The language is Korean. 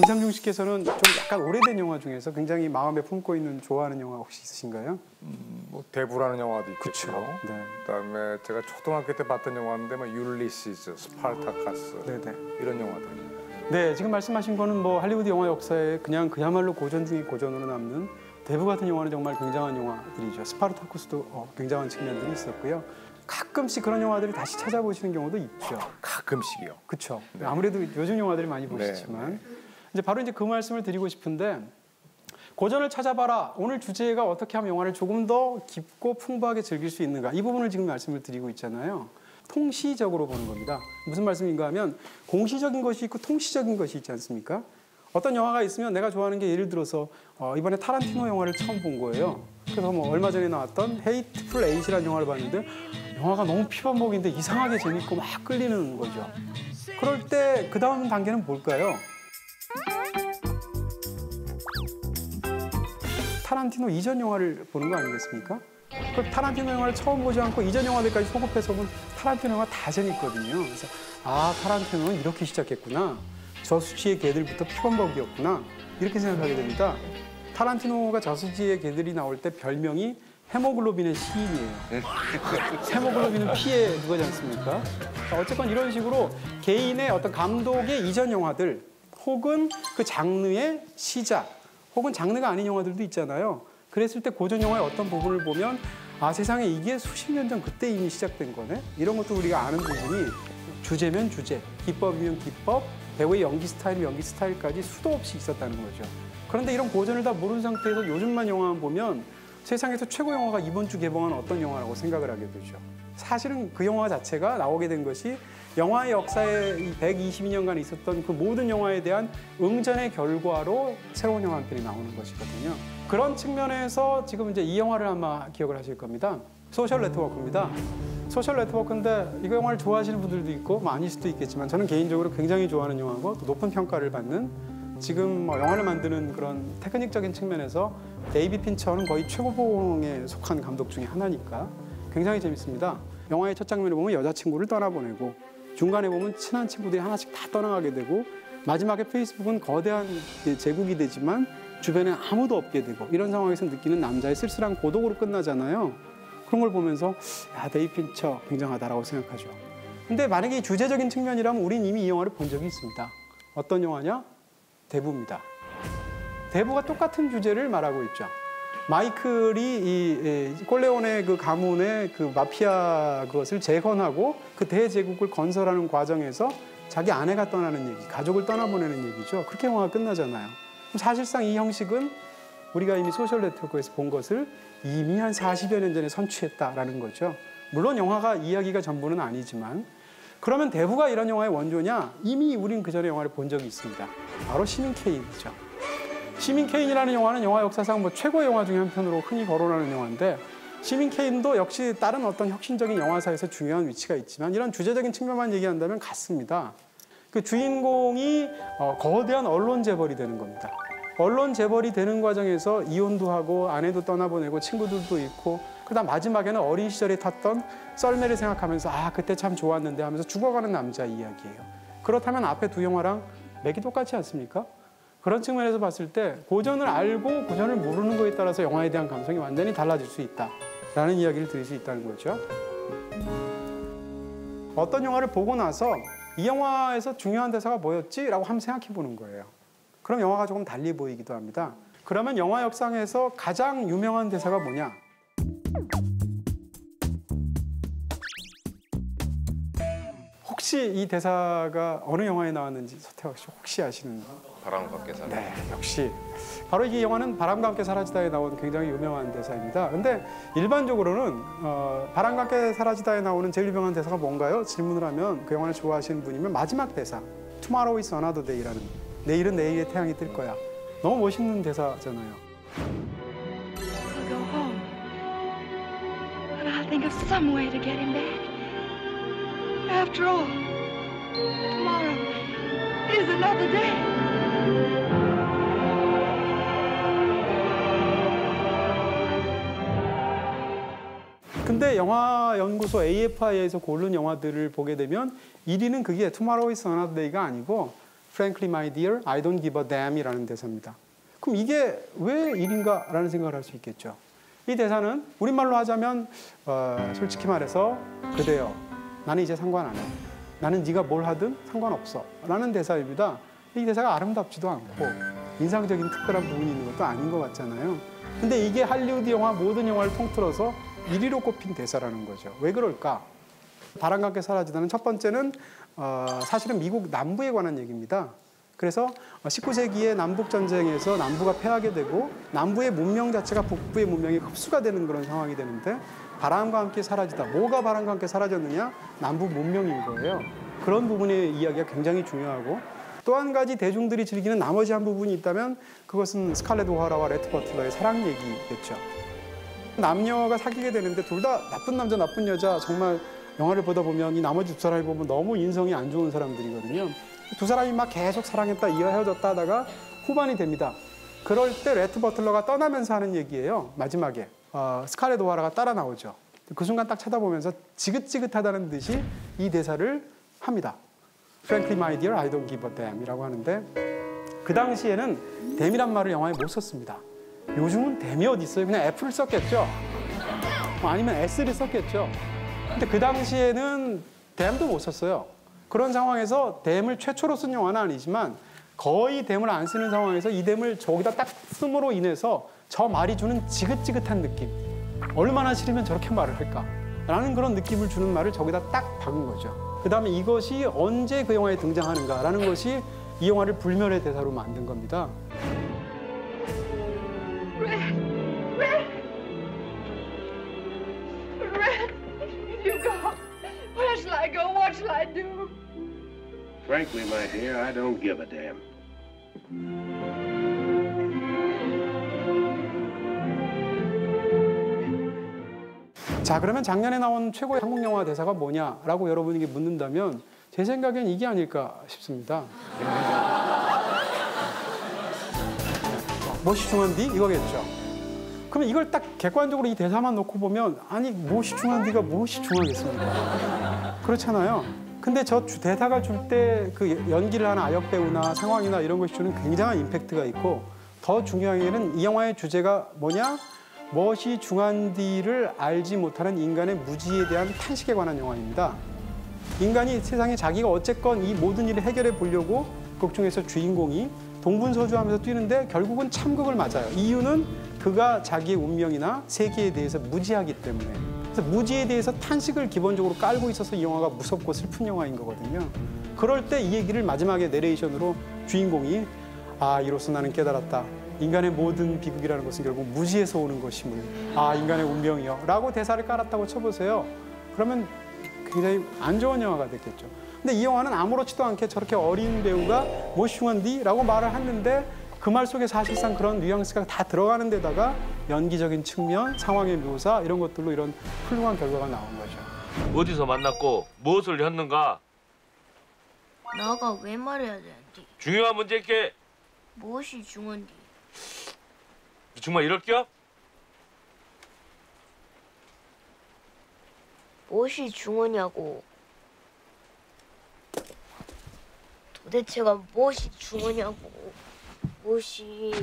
김삼중 씨께서는 좀 약간 오래된 영화 중에서 굉장히 마음에 품고 있는 좋아하는 영화 혹시 있으신가요? 뭐 대부라는 영화도 있겠죠. 그쵸. 네. 그다음에 제가 초등학교 때 봤던 영화인데 뭐 율리시즈, 스파르타카스 네네. 이런 영화들입니다. 네, 지금 말씀하신 거는 뭐 할리우드 영화 역사에 그냥 그야말로 고전 중의 고전으로 남는 대부 같은 영화는 정말 굉장한 영화들이죠. 스파르타쿠스도 굉장한 측면들이 있었고요. 가끔씩 그런 영화들을 다시 찾아보시는 경우도 있죠. 가끔씩이요. 그렇죠. 네. 아무래도 요즘 영화들을 많이 보시지만 이제 바로 이제 그 말씀을 드리고 싶은데 고전을 찾아봐라. 오늘 주제가 어떻게 하면 영화를 조금 더 깊고 풍부하게 즐길 수 있는가. 이 부분을 지금 말씀을 드리고 있잖아요. 통시적으로 보는 겁니다. 무슨 말씀인가 하면 공시적인 것이 있고 통시적인 것이 있지 않습니까? 어떤 영화가 있으면 내가 좋아하는 게 예를 들어서 이번에 타란티노 영화를 처음 본 거예요. 그래서 뭐 얼마 전에 나왔던 헤이트풀 에잇이라는 영화를 봤는데 영화가 너무 피반복인데 이상하게 재밌고 막 끌리는 거죠. 그럴 때 그 다음 단계는 뭘까요? 타란티노 이전 영화를 보는 거 아니겠습니까? 그 타란티노 영화를 처음 보지 않고 이전 영화들까지 소급해서 보면 타란티노 영화 다 재밌거든요. 그래서 타란티노는 이렇게 시작했구나. 저수지의 개들부터 피범벅이었구나. 이렇게 생각하게 됩니다. 타란티노가 저수지의 개들이 나올 때 별명이 헤모글로빈의 시인이에요. 헤모글로빈은 피에 누가지 않습니까? 어쨌건 이런 식으로 개인의 어떤 감독의 이전 영화들 혹은 그 장르의 시작 혹은 장르가 아닌 영화들도 있잖아요. 그랬을 때 고전 영화의 어떤 부분을 보면 세상에 이게 수십 년 전 그때 이미 시작된 거네? 이런 것도 우리가 아는 부분이 주제면 주제, 기법이면 기법, 배우의 연기 스타일이면 연기 스타일까지 수도 없이 있었다는 거죠. 그런데 이런 고전을 다 모르는 상태에서 요즘만 영화만 보면 세상에서 최고 영화가 이번 주 개봉한 어떤 영화라고 생각을 하게 되죠. 사실은 그 영화 자체가 나오게 된 것이 영화의 역사에 122년간 있었던 그 모든 영화에 대한 응전의 결과로 새로운 영화 한 편이 나오는 것이거든요. 그런 측면에서 지금 이제 이 영화를 아마 기억을 하실 겁니다. 소셜 네트워크입니다. 소셜 네트워크인데 이거 영화를 좋아하시는 분들도 있고 아닐 수도 있겠지만 저는 개인적으로 굉장히 좋아하는 영화고 또 높은 평가를 받는 지금 영화를 만드는 그런 테크닉적인 측면에서 데이비드 핀처는 거의 최고봉에 속한 감독 중에 하나니까 굉장히 재밌습니다. 영화의 첫 장면을 보면 여자친구를 떠나보내고 중간에 보면 친한 친구들이 하나씩 다 떠나가게 되고 마지막에 페이스북은 거대한 제국이 되지만 주변에 아무도 없게 되고 이런 상황에서 느끼는 남자의 쓸쓸한 고독으로 끝나잖아요. 그런 걸 보면서 데이비드 핀처 굉장하다라고 생각하죠. 근데 만약에 이 주제적인 측면이라면 우린 이미 이 영화를 본 적이 있습니다. 어떤 영화냐? 대부입니다. 대부가 똑같은 주제를 말하고 있죠. 마이클이 이 콜레오네 그 가문의 그 마피아 그것을 재건하고 그 대제국을 건설하는 과정에서 자기 아내가 떠나는 얘기, 가족을 떠나보내는 얘기죠. 그렇게 영화가 끝나잖아요. 사실상 이 형식은 우리가 이미 소셜 네트워크에서 본 것을 이미 한 40여 년 전에 선취했다라는 거죠. 물론 영화가 이야기가 전부는 아니지만 그러면 대부가 이런 영화의 원조냐? 이미 우린 그 전에 영화를 본 적이 있습니다. 바로 시민 케인이죠. 시민 케인이라는 영화는 영화 역사상 최고의 영화 중에 한 편으로 흔히 거론하는 영화인데 시민 케인도 역시 다른 어떤 혁신적인 영화사에서 중요한 위치가 있지만 이런 주제적인 측면만 얘기한다면 같습니다. 그 주인공이 거대한 언론 재벌이 되는 겁니다. 언론 재벌이 되는 과정에서 이혼도 하고 아내도 떠나보내고 친구들도 있고 그다음 마지막에는 어린 시절에 탔던 썰매를 생각하면서 그때 참 좋았는데 하면서 죽어가는 남자 이야기예요. 그렇다면 앞에 두 영화랑 맥이 똑같지 않습니까? 그런 측면에서 봤을 때 고전을 알고 고전을 모르는 거에 따라서 영화에 대한 감성이 완전히 달라질 수 있다라는 이야기를 드릴 수 있다는 거죠. 어떤 영화를 보고 나서 이 영화에서 중요한 대사가 뭐였지? 라고 한번 생각해 보는 거예요. 그럼 영화가 조금 달리 보이기도 합니다. 그러면 영화 역사에서 가장 유명한 대사가 뭐냐? 혹시 이 대사가 어느 영화에 나왔는지 서태웅 씨 혹시 아시는? 바람과 함께 살아. 네, 역시 바로 이 영화는 바람과 함께 사라지다에 나온 굉장히 유명한 대사입니다. 근데 일반적으로는 바람과 함께 사라지다에 나오는 제일 유명한 대사가 뭔가요? 질문을 하면 그 영화를 좋아하시는 분이면 마지막 대사 Tomorrow is another day라는 내일은 내일의 태양이 뜰 거야. 너무 멋있는 대사잖아요. I'll go home, but I'll think of some way to get him back. After all, tomorrow is another day. 근데 영화연구소 AFI에서 고른 영화들을 보게 되면 1위는 그게 Tomorrow is another day가 아니고 Frankly, my dear, I don't give a damn이라는 대사입니다. 그럼 이게 왜 일인가라는 생각을 할 수 있겠죠. 이 대사는 우리말로 하자면 솔직히 말해서 그대여, 나는 이제 상관 안 해. 나는 네가 뭘 하든 상관없어. 라는 대사입니다. 이 대사가 아름답지도 않고 인상적인 특별한 부분이 있는 것도 아닌 것 같잖아요. 근데 이게 할리우드 영화 모든 영화를 통틀어서 1위로 꼽힌 대사라는 거죠. 왜 그럴까? 바람과 함께 사라지다는 첫 번째는 사실은 미국 남부에 관한 얘기입니다. 그래서 19세기의 남북전쟁에서 남부가 패하게 되고 남부의 문명 자체가 북부의 문명에 흡수가 되는 그런 상황이 되는데 바람과 함께 사라지다. 뭐가 바람과 함께 사라졌느냐? 남부 문명인 거예요. 그런 부분의 이야기가 굉장히 중요하고 또 한 가지 대중들이 즐기는 나머지 한 부분이 있다면 그것은 스칼렛 오하라와 레트 버틀러의 사랑 얘기겠죠. 남녀가 사귀게 되는데 둘 다 나쁜 남자, 나쁜 여자 정말 영화를 보다 보면 이 나머지 두 사람이 보면 너무 인성이 안 좋은 사람들이거든요. 두 사람이 막 계속 사랑했다 헤어졌다 하다가 후반이 됩니다. 그럴 때 레트 버틀러가 떠나면서 하는 얘기예요. 마지막에 스칼렛 오하라가 따라 나오죠. 그 순간 딱 쳐다보면서 지긋지긋하다는 듯이 이 대사를 합니다. Frankly, my dear, I don't give a damn 이라고 하는데 그 당시에는 dam이란 말을 영화에 못 썼습니다. 요즘은 dam이 어디 있어요? 그냥 F를 썼겠죠. 아니면 S를 썼겠죠. 근데 그 당시에는 dam도 못 썼어요. 그런 상황에서 dam을 최초로 쓴 영화는 아니지만 거의 dam을 안 쓰는 상황에서 이 dam을 저기다 딱 씀으로 인해서 저 말이 주는 지긋지긋한 느낌. 얼마나 싫으면 저렇게 말을 할까? 라는 그런 느낌을 주는 말을 저기다 딱 박은 거죠. 그 다음에 이것이 언제 그 영화에 등장하는가라는 것이 이 영화를 불멸의 대사로 만든 겁니다. Red! You go. Where shall I go? What shall I do? Frankly, my dear, I don't give a damn. 자, 그러면 작년에 나온 최고의 한국 영화 대사가 뭐냐라고 여러분에게 묻는다면 제 생각엔 이게 아닐까 싶습니다. 무엇이 중한디? 이거겠죠. 그러면 이걸 딱 객관적으로 이 대사만 놓고 보면 아니 무엇이 중한디가 무엇이 중하겠습니까? 그렇잖아요. 근데 저 대사가 줄 때 그 연기를 하는 아역 배우나 상황이나 이런 것이 주는 굉장한 임팩트가 있고 더 중요한 게는 이 영화의 주제가 뭐냐? 무엇이 중한디를 알지 못하는 인간의 무지에 대한 탄식에 관한 영화입니다. 인간이 세상에 자기가 어쨌건 이 모든 일을 해결해 보려고 극 중에서 주인공이 동분서주하면서 뛰는데 결국은 참극을 맞아요. 이유는 그가 자기의 운명이나 세계에 대해서 무지하기 때문에. 그래서 무지에 대해서 탄식을 기본적으로 깔고 있어서 이 영화가 무섭고 슬픈 영화인 거거든요. 그럴 때 이 얘기를 마지막에 내레이션으로 주인공이 이로써 나는 깨달았다. 인간의 모든 비극이라는 것은 결국 무지에서 오는 것임을. 인간의 운명이요. 라고 대사를 깔았다고 쳐보세요. 그러면 굉장히 안 좋은 영화가 됐겠죠. 근데 이 영화는 아무렇지도 않게 저렇게 어린 배우가 무엇이중한디? 라고 말을 했는데 그 말 속에 사실상 그런 뉘앙스가 다 들어가는 데다가 연기적인 측면, 상황의 묘사 이런 것들로 이런 훌륭한 결과가 나온 거죠. 어디서 만났고 무엇을 했는가? 나가 왜 말해야 되는데? 중요한 문제께 무엇이 중요한데? 정말 이럴게요? 무엇이 중요냐고. 도대체가 무엇이 중요냐고. 무엇이